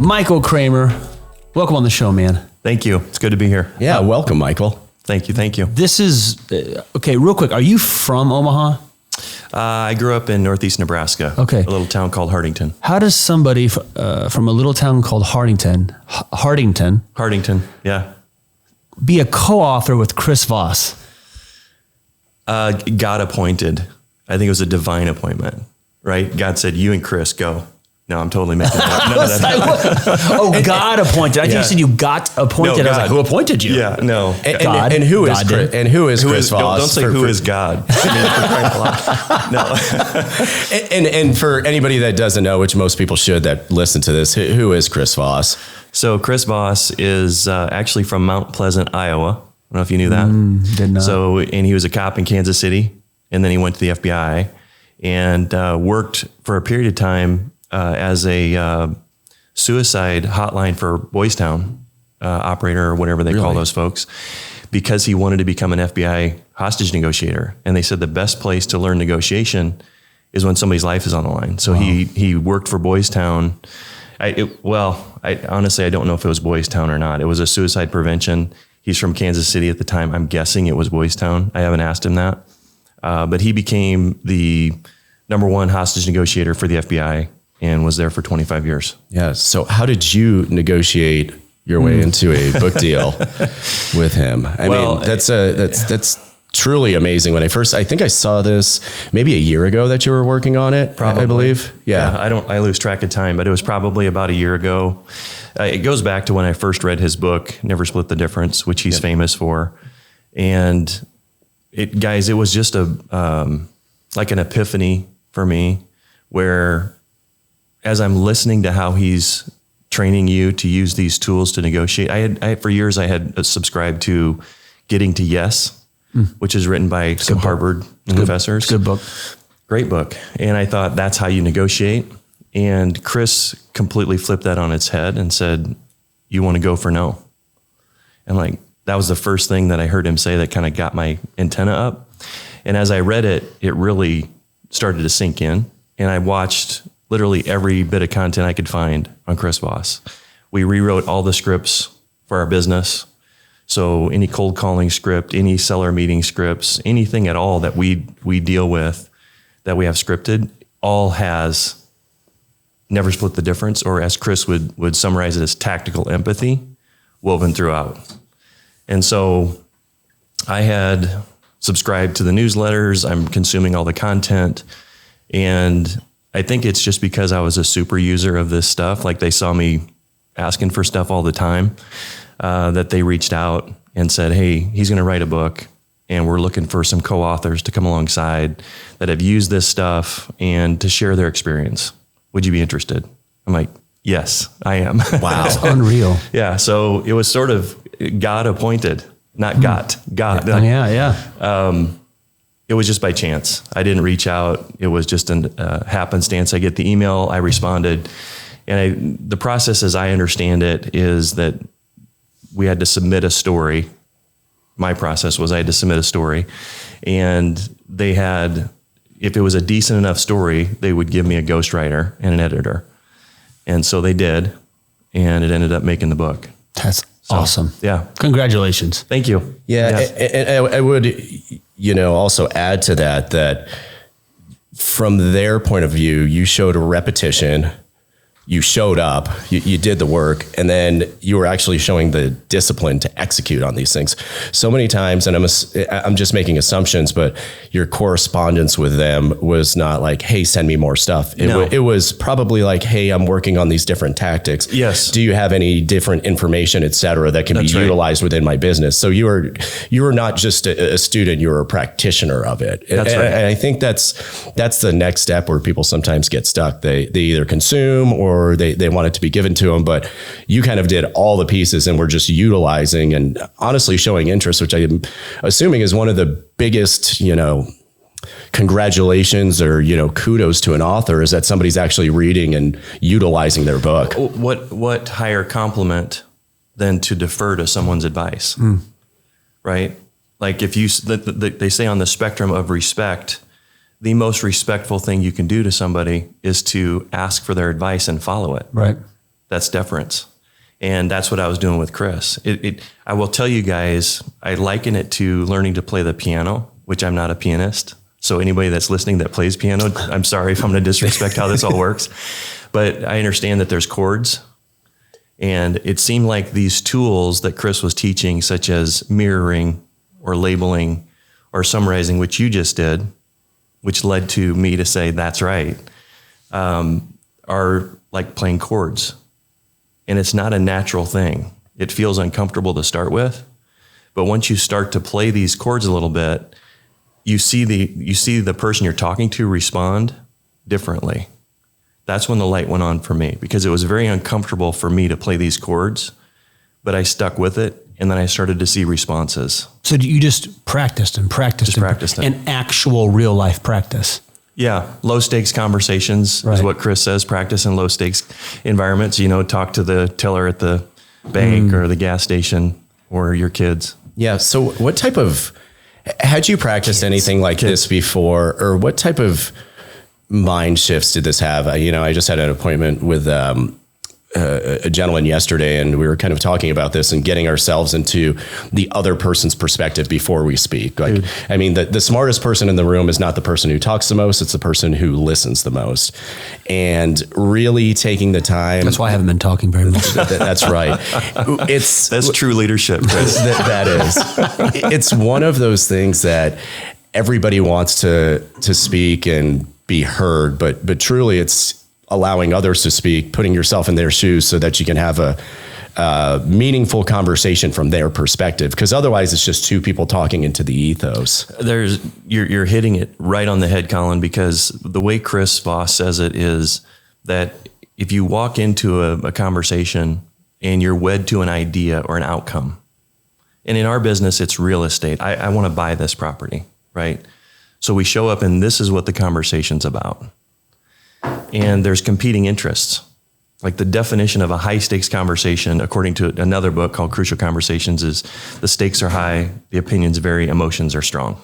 Michael Kramer, welcome on the show, man. Thank you. It's good to be here. Yeah, welcome, Michael. Thank you. Thank you. This is, okay, real quick. Are you from Omaha? I grew up in Northeast Nebraska. Okay. A little town called Hardington. How does somebody from a little town called Hardington, yeah. be a co-author with Chris Voss? God appointed. I think it was a divine appointment, right? God said, you and Chris go. No, I'm totally making that up. God appointed. I think you said you got appointed. No, I was like, who appointed you? Yeah, no. God. And who is God Chris, and who is Chris Voss? Don't say who is God. No. and for anybody that doesn't know, which most people should that listen to this, who is Chris Voss? So Chris Voss is actually from Mount Pleasant, Iowa. I don't know if you knew that. Did not. So, and he was a cop in Kansas City, and then he went to the FBI and worked for a period of time as a suicide hotline for Boys Town operator or whatever they call those folks, because he wanted to become an FBI hostage negotiator. And they said the best place to learn negotiation is when somebody's life is on the line. So he worked for Boys Town. I honestly, I don't know if it was Boys Town or not. It was a suicide prevention. He's from Kansas City at the time. I'm guessing it was Boys Town. I haven't asked him that. But he became the #1 hostage negotiator for the FBI and was there for 25 years. Yeah. So how did you negotiate your way into a book deal with him? I mean, that's truly amazing. When I think I saw this maybe a year ago that you were working on it, probably. I believe. Yeah. I lose track of time, but it was probably about a year ago. It goes back to when I first read his book, Never Split the Difference, which he's famous for. And it was just like an epiphany for me, where as I'm listening to how he's training you to use these tools to negotiate, for years I had subscribed to Getting to Yes, which is written by some Harvard professors. Good book. Great book. And I thought that's how you negotiate. And Chris completely flipped that on its head and said, you want to go for no. And that was the first thing that I heard him say that kind of got my antenna up. And as I read it, it really started to sink in. And I watched literally every bit of content I could find on Chris Voss. We rewrote all the scripts for our business. So any cold calling script, any seller meeting scripts, anything at all that we deal with that we have scripted, all has Never Split the Difference, or as Chris would summarize it as tactical empathy, woven throughout. And so I had subscribed to the newsletters. I'm consuming all the content. And I think it's just because I was a super user of this stuff. Like, they saw me asking for stuff all the time, that they reached out and said, hey, he's going to write a book, and we're looking for some co-authors to come alongside that have used this stuff and to share their experience. Would you be interested? I'm like, yes, I am. Wow. That's unreal. Yeah. So it was sort of God appointed, not God. Yeah. It was just by chance. I didn't reach out. It was just a happenstance. I get the email, I responded. And the process, as I understand it, is that we had to submit a story. My process was I had to submit a story. And they had, if it was a decent enough story, they would give me a ghostwriter and an editor. And so they did. And it ended up making the book. That's awesome. Yeah. Congratulations. Thank you. Yeah. And I would, also add to that from their point of view, you showed a repetition, you showed up, you did the work, and then you were actually showing the discipline to execute on these things. So many times, and I'm just making assumptions, but your correspondence with them was not like, hey, send me more stuff. It was probably like, hey, I'm working on these different tactics. Yes. Do you have any different information, et cetera, that can be utilized within my business? So you were not just a student, you were a practitioner of it. That's right. And I think that's the next step where people sometimes get stuck. They either consume or they want it to be given to them, but you kind of did all the pieces and were just utilizing and honestly showing interest, which I'm assuming is one of the biggest, congratulations or, kudos to an author, is that somebody's actually reading and utilizing their book. What higher compliment than to defer to someone's advice, right? Like, if they say on the spectrum of respect, the most respectful thing you can do to somebody is to ask for their advice and follow it. Right. That's deference. And that's what I was doing with Chris. I will tell you guys, I liken it to learning to play the piano, which I'm not a pianist. So anybody that's listening that plays piano, I'm sorry if I'm going to disrespect how this all works, but I understand that there's chords. And it seemed like these tools that Chris was teaching, such as mirroring or labeling or summarizing, which you just did, which led to me to say, that's right, are like playing chords. And it's not a natural thing. It feels uncomfortable to start with. But once you start to play these chords a little bit, you see the person you're talking to respond differently. That's when the light went on for me, because it was very uncomfortable for me to play these chords, but I stuck with it. And then I started to see responses. So you just practiced and practiced and actual real life practice. Yeah. Low stakes conversations is what Chris says. Practice in low stakes environments, talk to the teller at the bank or the gas station or your kids. Yeah. So what type of, had you practiced anything like this before, or what type of mind shifts did this have? I just had an appointment with a gentleman yesterday, and we were kind of talking about this and getting ourselves into the other person's perspective before we speak. Like, I mean, the smartest person in the room is not the person who talks the most. It's the person who listens the most, and really taking the time. That's why I haven't been talking very much. That's right. That's true leadership, Chris. That is. It's one of those things that everybody wants to speak and be heard, but truly it's allowing others to speak, putting yourself in their shoes so that you can have a meaningful conversation from their perspective. Because otherwise it's just two people talking into the ethos. You're hitting it right on the head, Colin, because the way Chris Voss says it is that if you walk into a conversation and you're wed to an idea or an outcome, and in our business, it's real estate. I want to buy this property, right? So we show up and this is what the conversation's about. And there's competing interests. Like the definition of a high stakes conversation, according to another book called Crucial Conversations, is the stakes are high, the opinions vary, emotions are strong.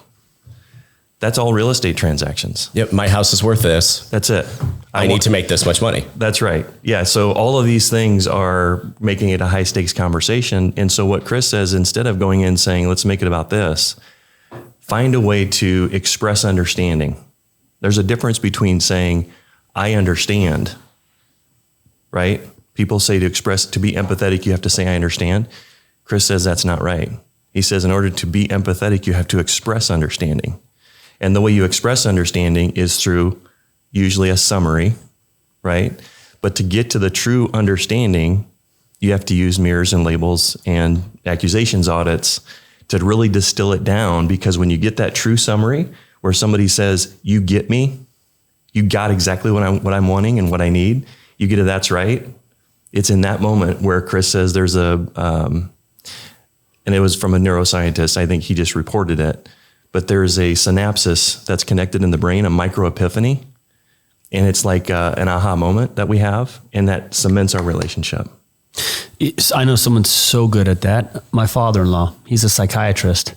That's all real estate transactions. Yep. My house is worth this. That's it. I need to make this much money. That's right. Yeah. So all of these things are making it a high stakes conversation. And so what Chris says, instead of going in saying, let's make it about this, find a way to express understanding. There's a difference between saying, I understand, right? People say to be empathetic, you have to say, I understand. Chris says that's not right. He says, in order to be empathetic, you have to express understanding. And the way you express understanding is through usually a summary, right? But to get to the true understanding, you have to use mirrors and labels and accusations audits to really distill it down. Because when you get that true summary where somebody says, you get me, you got exactly what I'm wanting and what I need, you get it, that's right. It's in that moment where Chris says there's and it was from a neuroscientist, I think he just reported it, but there's a synapsis that's connected in the brain, a microepiphany, and it's like an aha moment that we have, and that cements our relationship. I know someone so good at that. My father-in-law, he's a psychiatrist,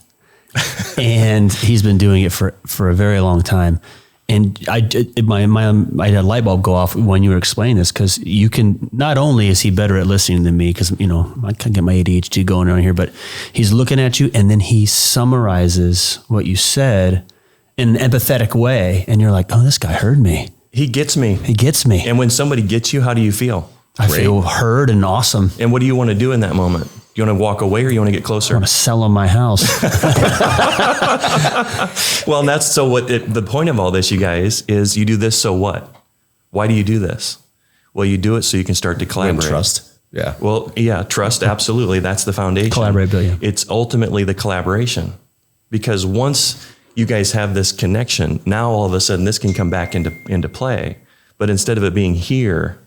and he's been doing it for a very long time. And I had a light bulb go off when you were explaining this, because you can, not only is he better at listening than me, because, I can get my ADHD going on here, but he's looking at you and then he summarizes what you said in an empathetic way. And you're like, oh, this guy heard me. He gets me. He gets me. And when somebody gets you, how do you feel? I feel heard and awesome. And what do you want to do in that moment? You want to walk away or you want to get closer? I want to sell him my house. Well, and that's the point of all this, you guys, is you do this. So what? Why do you do this? Well, you do it so you can start to collaborate. And trust. Yeah. Well, yeah, trust. Absolutely. That's the foundation. Collaborability. It's ultimately the collaboration, because once you guys have this connection, now all of a sudden this can come back into play. But instead of it being here,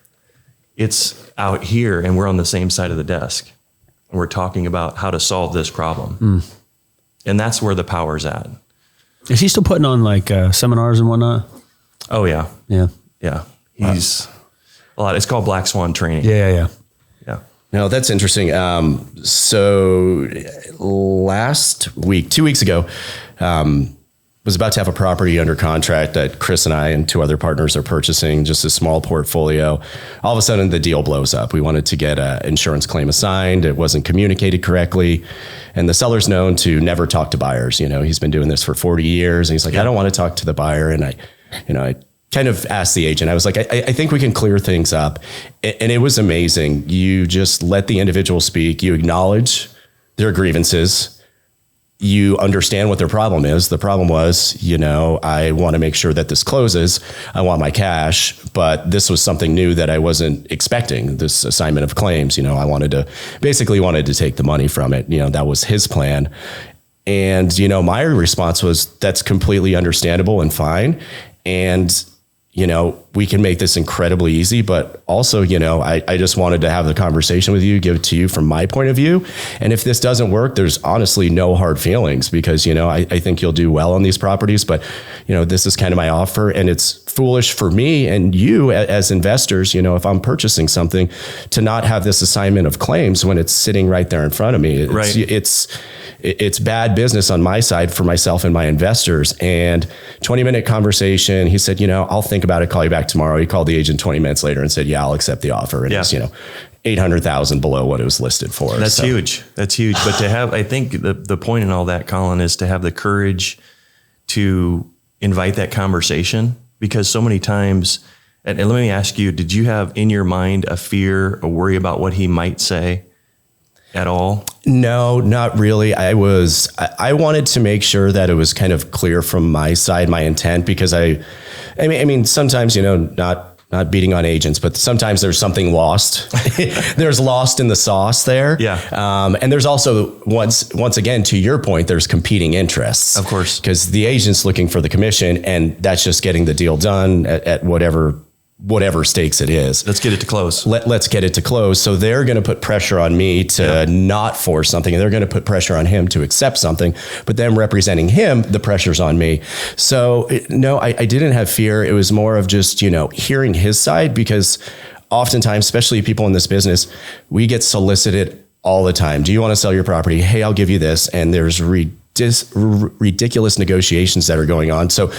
it's out here and we're on the same side of the desk. And we're talking about how to solve this problem. And that's where the power's at. Is he still putting on like seminars and whatnot? Oh, yeah. Yeah. Yeah. He's a lot. It's called Black Swan Training. Yeah. No, that's interesting. So last week, 2 weeks ago, was about to have a property under contract that Chris and I and 2 other partners are purchasing, just a small portfolio. All of a sudden the deal blows up. We wanted to get an insurance claim assigned. It wasn't communicated correctly. And the seller's known to never talk to buyers. He's been doing this for 40 years. And he's like, I don't want to talk to the buyer. And I kind of asked the agent, I was like, I think we can clear things up. And it was amazing. You just let the individual speak. You acknowledge their grievances. You understand what their problem is. The problem was, I want to make sure that this closes. I want my cash, but this was something new that I wasn't expecting, this assignment of claims. I wanted to take the money from it. That was his plan. And, my response was, that's completely understandable and fine. And, we can make this incredibly easy, but also, I just wanted to have the conversation with you, give it to you from my point of view. And if this doesn't work, there's honestly no hard feelings because, I think you'll do well on these properties, but, this is kind of my offer and it's foolish for me and you as investors, if I'm purchasing something to not have this assignment of claims when it's sitting right there in front of me. It's bad business on my side for myself and my investors. And 20-minute conversation, he said, I'll think about it, call you back tomorrow. He called the agent 20 minutes later and said, yeah, I'll accept the offer. And it's, 800,000 below what it was listed for. That's huge. That's huge. But to have, I think the point in all that, Colin, is to have the courage to invite that conversation, because so many times, and let me ask you, did you have in your mind a fear, a worry about what he might say at all? No, not really. I wanted to make sure that it was kind of clear from my side, my intent, because I mean, sometimes, not beating on agents, but sometimes there's something lost. There's lost in the sauce there. Yeah. And there's also once again, to your point, there's competing interests. Of course. Because the agent's looking for the commission and that's just getting the deal done at whatever stakes it is. Let's get it to close. Let's get it to close. So they're going to put pressure on me to not force something, and they're going to put pressure on him to accept something, but them representing him, the pressure's on me. So no, I didn't have fear. It was more of just, hearing his side, because oftentimes, especially people in this business, we get solicited all the time. Do you want to sell your property? Hey, I'll give you this. And there's ridiculous negotiations that are going on. So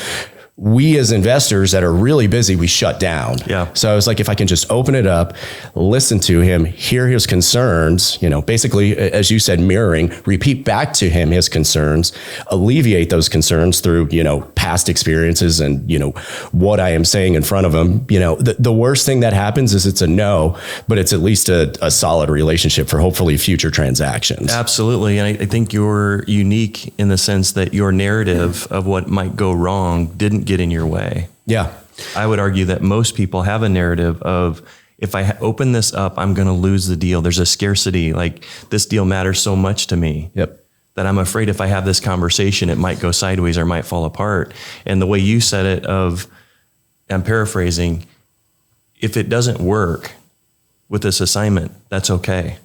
we as investors that are really busy, we shut down. Yeah. So I was like, if I can just open it up, listen to him, hear his concerns, basically, as you said, mirroring, repeat back to him his concerns, alleviate those concerns through, past experiences and, what I am saying in front of him. The worst thing that happens is it's a no, but it's at least a solid relationship for hopefully future transactions. Absolutely. And I think you're unique in the sense that your narrative of what might go wrong didn't get in your way. Yeah. I would argue that most people have a narrative of, if I open this up, I'm going to lose the deal. There's a scarcity, like this deal matters so much to me. Yep. That I'm afraid if I have this conversation, it might go sideways or might fall apart. And the way you said it I'm paraphrasing, if it doesn't work with this assignment, that's okay.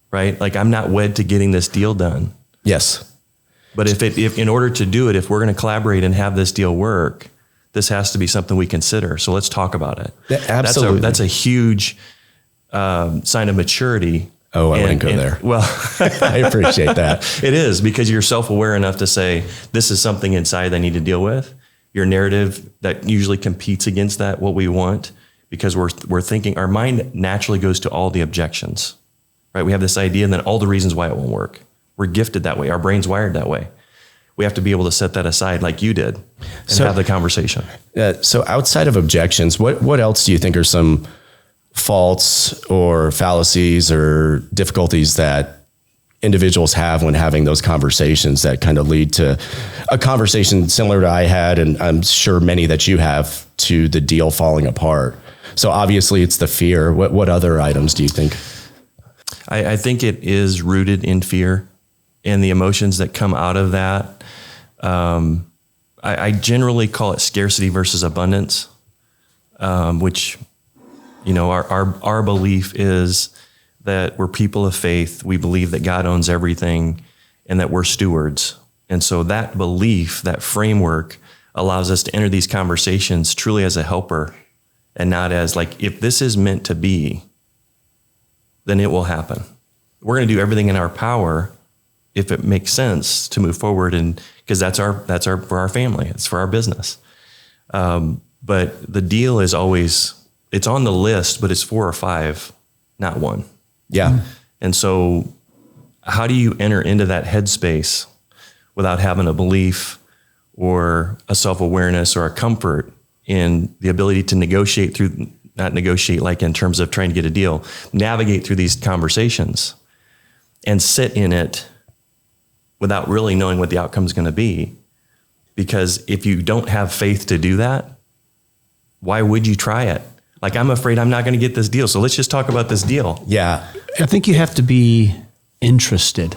Right? Like, I'm not wed to getting this deal done. Yes. But if in order to do it, if we're going to collaborate and have this deal work, this has to be something we consider. So let's talk about it. Absolutely. That's a huge sign of maturity. Oh, I wouldn't go there. Well, I appreciate that. It is, because you're self-aware enough to say, this is something inside I need to deal with. Your narrative that usually competes against that, what we want, because we're thinking, our mind naturally goes to all the objections, right? We have this idea and then all the reasons why it won't work. We're gifted that way. Our brain's wired that way. We have to be able to set that aside like you did and have the conversation. So outside of objections, what else do you think are some faults or fallacies or difficulties that individuals have when having those conversations that kind of lead to a conversation similar to I had, and I'm sure many that you have, to the deal falling apart? So obviously it's the fear. What other items do you think? I think it is rooted in fear and the emotions that come out of that. I generally call it scarcity versus abundance, which, our belief is that we're people of faith. We believe that God owns everything and that we're stewards. And so that belief, that framework, allows us to enter these conversations truly as a helper and not as like, if this is meant to be, then it will happen. We're going to do everything in our power if it makes sense to move forward, and because that's for our family, it's for our business. But the deal is always, it's on the list, but it's 4 or 5, not 1. Yeah. And so how do you enter into that headspace without having a belief or a self-awareness or a comfort in the ability to negotiate through, not negotiate like in terms of trying to get a deal, navigate through these conversations and sit in it without really knowing what the outcome is going to be? Because if you don't have faith to do that, why would you try it? Like, I'm afraid I'm not going to get this deal, so let's just talk about this deal. Yeah. I think you have to be interested.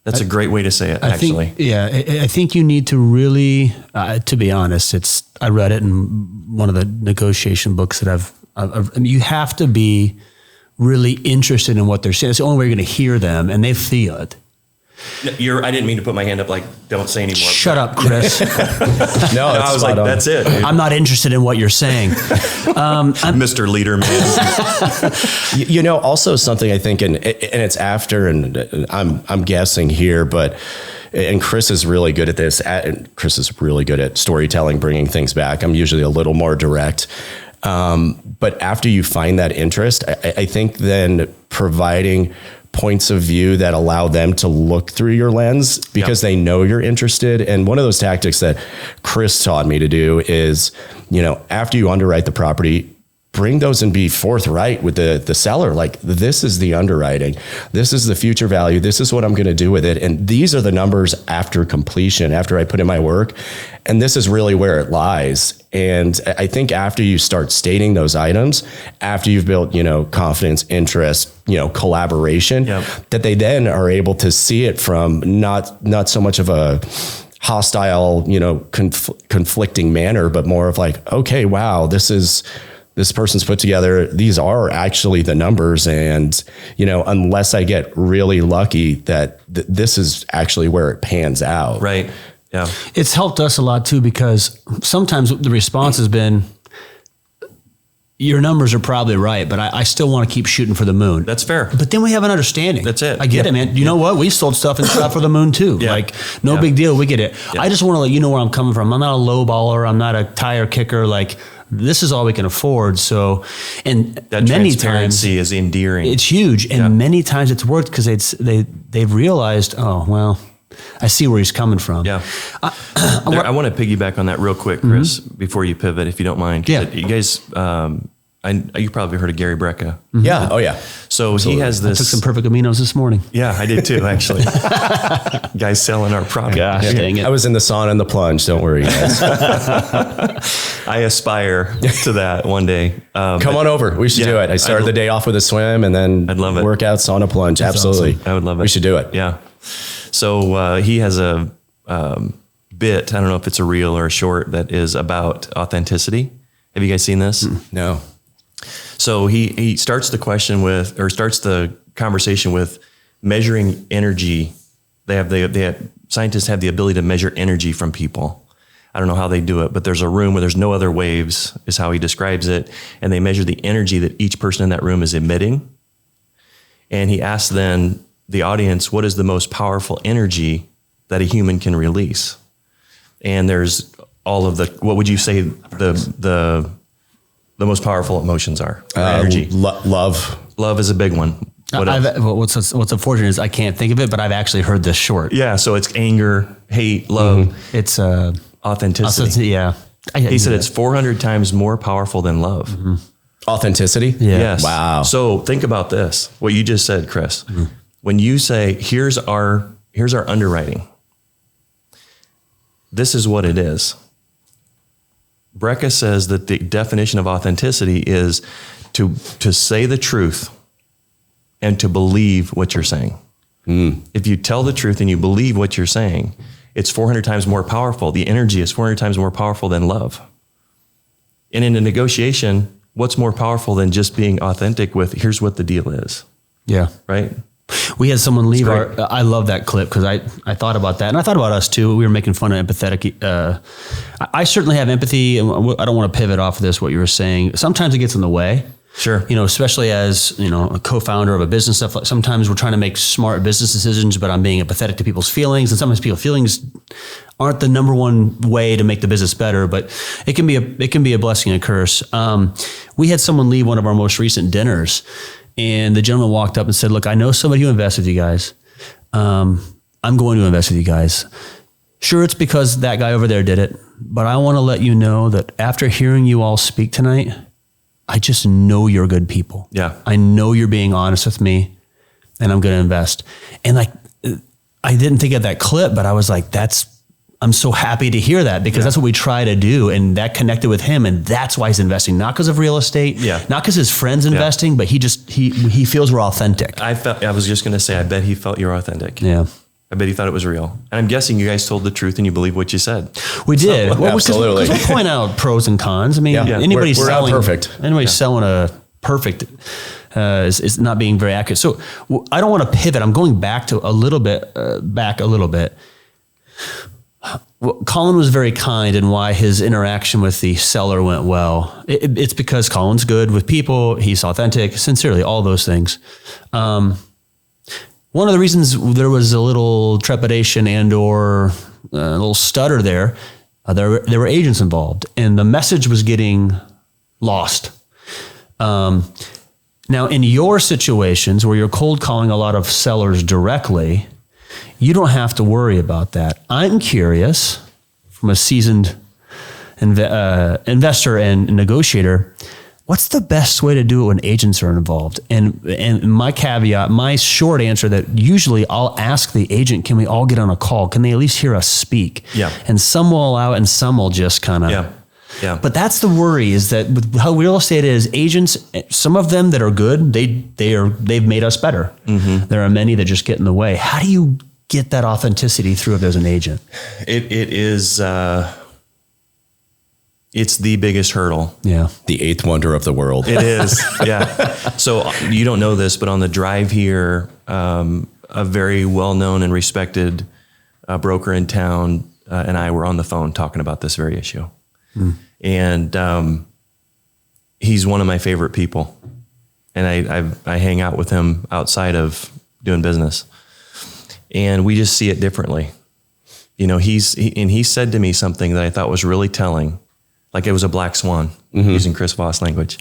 That's a great way to say it, actually. I think you need to really, to be honest, I read it in one of the negotiation books that you have to be really interested in what they're saying. It's the only way you're going to hear them, and they feel it. I didn't mean to put my hand up like, don't say anymore. Shut up, Chris. No, I was like, that's it, dude. I'm not interested in what you're saying. Mr. Leader Man. Also something I think, and it's after, and I'm guessing here, but, and Chris is really good at this. Chris is really good at storytelling, bringing things back. I'm usually a little more direct. But after you find that interest, I think then providing points of view that allow them to look through your lens because they know you're interested. And one of those tactics that Chris taught me to do is, after you underwrite the property, bring those and be forthright with the seller. Like, this is the underwriting. This is the future value. This is what I'm going to do with it. And these are the numbers after completion, after I put in my work. And this is really where it lies. And I think after you start stating those items, after you've built, confidence, interest, collaboration, that they then are able to see it from not so much of a hostile, conflicting manner, but more of like, okay, wow, this person's put together, these are actually the numbers. And, unless I get really lucky that this is actually where it pans out. Right. Yeah. It's helped us a lot too, because sometimes the response has been, your numbers are probably right, but I still want to keep shooting for the moon. That's fair. But then we have an understanding. That's it. I get it, man. You know what? We sold stuff and shot for the moon too. Yeah. Like, no big deal. We get it. Yeah. I just want to let you know where I'm coming from. I'm not a low baller. I'm not a tire kicker. Like, this is all we can afford. So, and that many transparency times is endearing. It's huge. And many times it's worked because they've realized, oh, well, I see where he's coming from. Yeah. I want to piggyback on that real quick, Chris, before you pivot, if you don't mind. Yeah. You guys, you probably heard of Gary Brecka. Mm-hmm. Yeah. Oh, yeah. So absolutely. He has this. I took some perfect aminos this morning. Yeah, I did too, actually. Guys selling our product. Gosh, dang it. I was in the sauna and the plunge. Don't worry, guys. I aspire to that one day. Come on over. We should do it. I started the day off with a swim and then I'd love it. Workout, sauna, plunge. That's absolutely. awesome. I would love it. We should do it. Yeah. So he has a bit, I don't know if it's a reel or a short, that is about authenticity. Have you guys seen this? No. So he starts the question with, or starts the conversation with measuring energy. Scientists have the ability to measure energy from people. I don't know how they do it, but there's a room where there's no other waves, is how he describes it. And they measure the energy that each person in that room is emitting. And he asks then the audience, what is the most powerful energy that a human can release? And there's all of the, what would you say the most powerful emotions are? Energy. Love. Love is a big one. What's unfortunate is I can't think of it, but I've actually heard this short. Yeah. So it's anger, hate, love. Mm-hmm. It's authenticity. Yeah. He said it's 400 times more powerful than love. Mm-hmm. Authenticity? Yeah. Yes. Wow. So think about this, what you just said, Chris. Mm-hmm. When you say, here's our underwriting, this is what it is. Brecka says that the definition of authenticity is to say the truth and to believe what you're saying. If you tell the truth and you believe what you're saying, it's 400 times more powerful. The energy is 400 times more powerful than love. And in a negotiation, what's more powerful than just being authentic with, here's what the deal is. Yeah. Right? We had someone leave I love that clip because I thought about that. And I thought about us too. We were making fun of empathetic. I certainly have empathy. And I don't want to pivot off of this, what you were saying. Sometimes it gets in the way. Sure. Especially as, a co-founder of a business stuff. Sometimes we're trying to make smart business decisions, but I'm being empathetic to people's feelings. And sometimes people's feelings aren't the number one way to make the business better, but it can be a blessing and a curse. We had someone leave one of our most recent dinners, and the gentleman walked up and said, "Look, I know somebody who invests with you guys. I'm going to invest with you guys. Sure, it's because that guy over there did it, but I want to let you know that after hearing you all speak tonight, I just know you're good people. Yeah. I know you're being honest with me, and I'm going to invest." And I didn't think of that clip, but I was like, I'm so happy to hear that, because that's what we try to do. And that connected with him. And that's why he's investing, not because of real estate, not because his friend's investing, but he feels we're authentic. I was just going to say, I bet he felt you're authentic. Yeah. I bet he thought it was real. And I'm guessing you guys told the truth and you believe what you said. We did. Absolutely. Because we point out pros and cons. I mean, anybody's we're selling not perfect. Anybody's selling a perfect is not being very accurate. So I don't want to pivot. I'm going back a little bit. Well, Colin was very kind, and why his interaction with the seller went well. It's because Colin's good with people. He's authentic, sincerely, all those things. One of the reasons there was a little trepidation or a little stutter there were agents involved, and the message was getting lost. Now, in your situations where you're cold calling a lot of sellers directly, you don't have to worry about that. I'm curious, from a seasoned investor and negotiator, what's the best way to do it when agents are involved? And my caveat, my short answer, that usually I'll ask the agent, can we all get on a call? Can they at least hear us speak? Yeah. And some will allow it and some will just kind of... Yeah. But that's the worry, is that with how real estate is, agents, some of them that are good, they've made us better. Mm-hmm. There are many that just get in the way. How do you get that authenticity through if there's an agent? It is, it's the biggest hurdle. Yeah. The eighth wonder of the world. It is. Yeah. So you don't know this, but on the drive here, a very well-known and respected broker in town and I were on the phone talking about this very issue. And he's one of my favorite people. And I hang out with him outside of doing business. And we just see it differently. He said to me something that I thought was really telling, like it was a black swan, using Chris Voss language.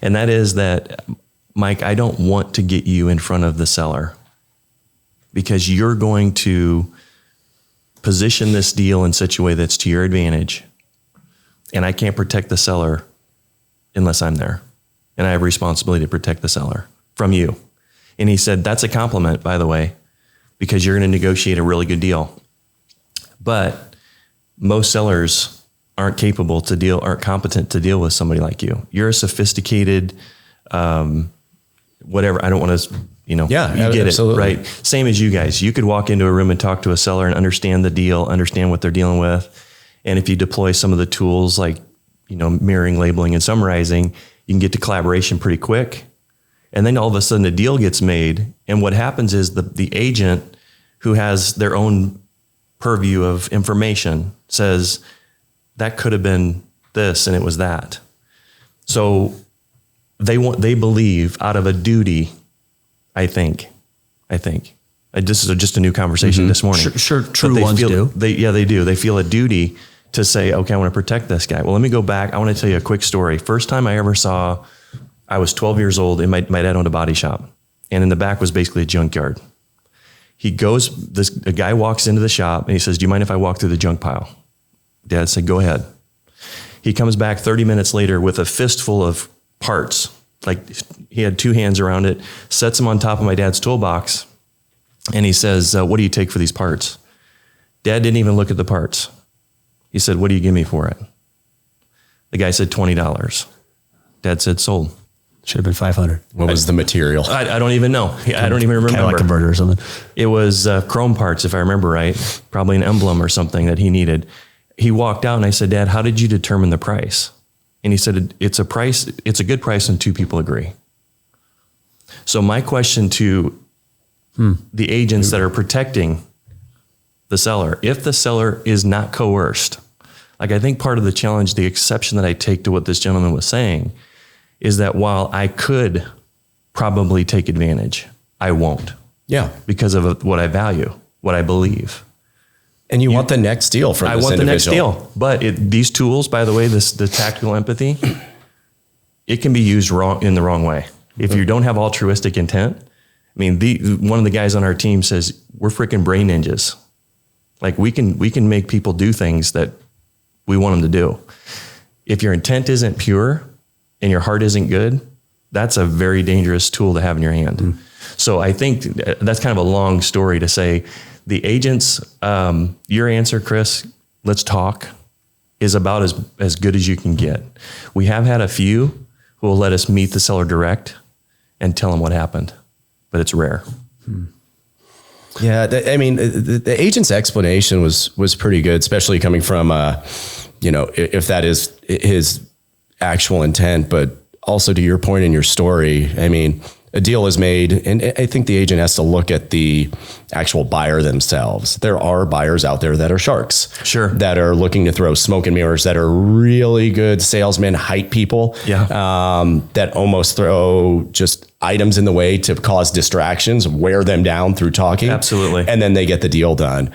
And that is that, Mike, I don't want to get you in front of the seller, because you're going to position this deal in such a way that's to your advantage. And I can't protect the seller unless I'm there. And I have a responsibility to protect the seller from you. And he said, that's a compliment, by the way, because you're going to negotiate a really good deal. But most sellers aren't competent to deal with somebody like you. You're a sophisticated, whatever. I don't want to, you get absolutely. it, right? Same as you guys. You could walk into a room and talk to a seller and understand the deal, understand what they're dealing with. And if you deploy some of the tools like, mirroring, labeling, and summarizing, you can get to collaboration pretty quick. And then all of a sudden a deal gets made. And what happens is the agent, who has their own purview of information, says that could have been this and it was that. So they believe, out of a duty, I think. This is just a new conversation this morning. Sure, true ones do. They do. They feel a duty to say, okay, I want to protect this guy. Well, let me go back. I want to tell you a quick story. First time I ever saw, I was 12 years old, and my dad owned a body shop. And in the back was basically a junkyard. A guy walks into the shop and he says, do you mind if I walk through the junk pile? Dad said, go ahead. He comes back 30 minutes later with a fistful of parts. Like, he had two hands around it, sets them on top of my dad's toolbox. And he says, what do you take for these parts? Dad didn't even look at the parts. He said, what do you give me for it? The guy said, $20. Dad said, sold. Should have been 500. What was the material? I don't even know. I don't even remember. Catalytic converter or something. It was chrome parts, if I remember right. Probably an emblem or something that he needed. He walked out and I said, Dad, how did you determine the price? And he said, it's a good price when two people agree. So my question to the agents that are protecting the seller, if the seller is not coerced, like, I think part of the challenge, the exception that I take to what this gentleman was saying, is that while I could probably take advantage, I won't. Yeah. Because of what I value, what I believe. And you want the next deal from this individual. The next deal. But these tools, by the way, the tactical empathy, it can be used in the wrong way. If you don't have altruistic intent, I mean, one of the guys on our team says, we're freaking brain ninjas. Like we can make people do things that we want them to do. If your intent isn't pure and your heart isn't good, that's a very dangerous tool to have in your hand. Mm. So I think that's kind of a long story to say the agents, your answer, Chris, let's talk, is about as good as you can get. We have had a few who will let us meet the seller direct and tell them what happened, but it's rare. Hmm. Yeah, the agent's explanation was pretty good, especially coming from, if that is his actual intent, but also to your point in your story, I mean, a deal is made, and I think the agent has to look at the actual buyer themselves. There are buyers out there that are sharks. Sure. That are looking to throw smoke and mirrors, that are really good salesmen, hype people. Yeah. That almost throw just items in the way to cause distractions, wear them down through talking. Absolutely. And then they get the deal done.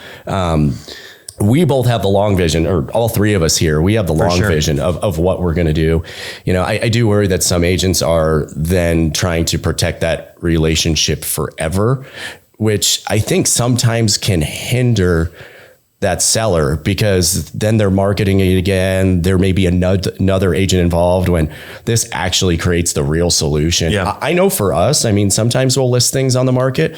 We both have the long vision, or all three of us here, we have the long vision of what we're going to do. I do worry that some agents are then trying to protect that relationship forever, which I think sometimes can hinder that seller, because then they're marketing it again. There may be another agent involved when this actually creates the real solution. Yeah. I know for us, I mean, sometimes we'll list things on the market,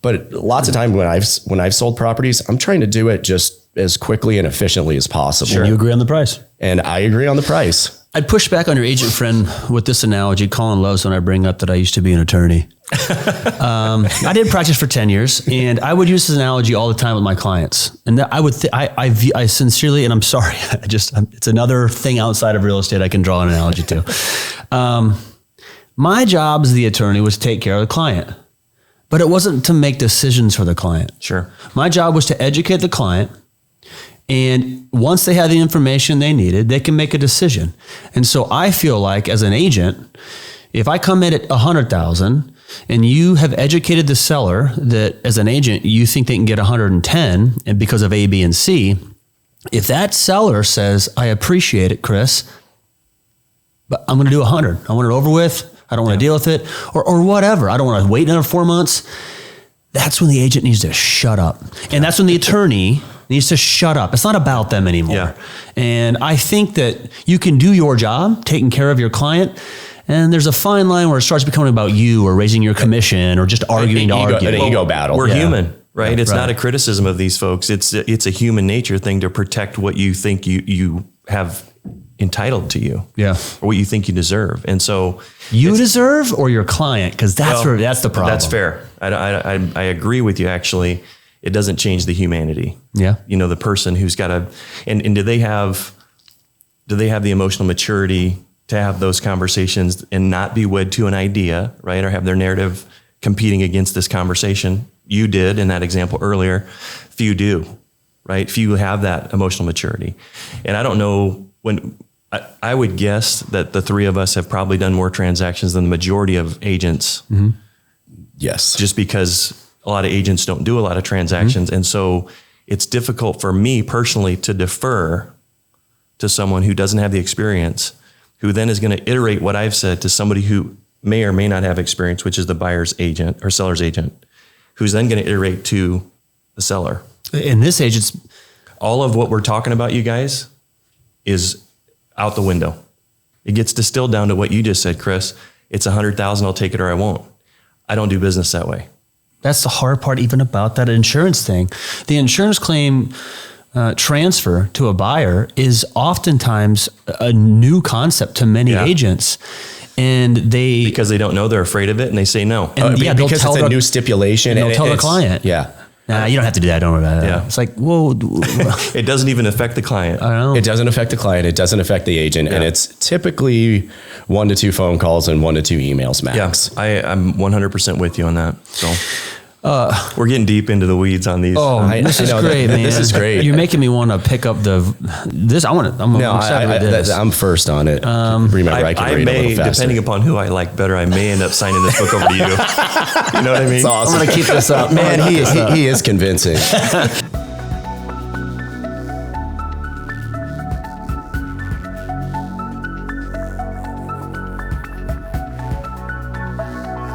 but lots of time when I've sold properties, I'm trying to do it just as quickly and efficiently as possible. Sure. And you agree on the price. And I agree on the price. I'd push back on your agent friend with this analogy. Colin loves when I bring up that I used to be an attorney. I did practice for 10 years, and I would use this analogy all the time with my clients. And I would, I sincerely, and I'm sorry, it's another thing outside of real estate I can draw an analogy to. My job as the attorney was to take care of the client, but it wasn't to make decisions for the client. Sure. My job was to educate the client. And once they have the information they needed, they can make a decision. And so I feel like as an agent, if I come in at 100,000 and you have educated the seller that as an agent, you think they can get 110 and because of A, B, and C, if that seller says, I appreciate it, Chris, but I'm going to do 100. I want it over with. I don't want to deal with it or whatever. I don't want to wait another 4 months. That's when the agent needs to shut up. And that's when the attorney needs to shut up. It's not about them anymore. Yeah. And I think that you can do your job, taking care of your client, and there's a fine line where it starts becoming about you or raising your commission or just arguing to argue. An ego battle. We're human, right? It's right. not a criticism of these folks. It's a human nature thing to protect what you think you have entitled to you. Yeah. Or what you think you deserve. And so you deserve or your client, because that's the problem. That's fair. I agree with you, actually. It doesn't change the humanity. Yeah. The person who's got and do they have the emotional maturity to have those conversations and not be wed to an idea, right? Or have their narrative competing against this conversation? You did in that example earlier. Few do, right? Few have that emotional maturity. And I don't know when I would guess that the three of us have probably done more transactions than the majority of agents. Mm-hmm. Yes. Just because a lot of agents don't do a lot of transactions. Mm-hmm. And so it's difficult for me personally to defer to someone who doesn't have the experience, who then is going to iterate what I've said to somebody who may or may not have experience, which is the buyer's agent or seller's agent, who's then going to iterate to the seller. And this agent's... All of what we're talking about, you guys, is out the window. It gets distilled down to what you just said, Chris. It's 100,000, I'll take it or I won't. I don't do business that way. That's the hard part even about that insurance thing. The insurance claim transfer to a buyer is oftentimes a new concept to many agents. And because they don't know, they're afraid of it and they say no. And because it's a new stipulation. And they'll tell the client. Yeah. Nah, you don't have to do that. Don't worry about it. Yeah. It's like, whoa. It doesn't even affect the client. I don't know. It doesn't affect the client. It doesn't affect the agent. Yeah. And it's typically 1 to 2 phone calls and 1 to 2 emails max. Yeah, I'm 100% with you on that. So, We're getting deep into the weeds on these. Oh, this is great, man. This is great. You're making me want to pick up this. I'm excited with this. I'm first on it. Read my record I read a may, little faster. depending upon who I like better, I may end up signing this book over to you. You know what I mean? It's awesome. I'm going to keep this up. Man, he is convincing.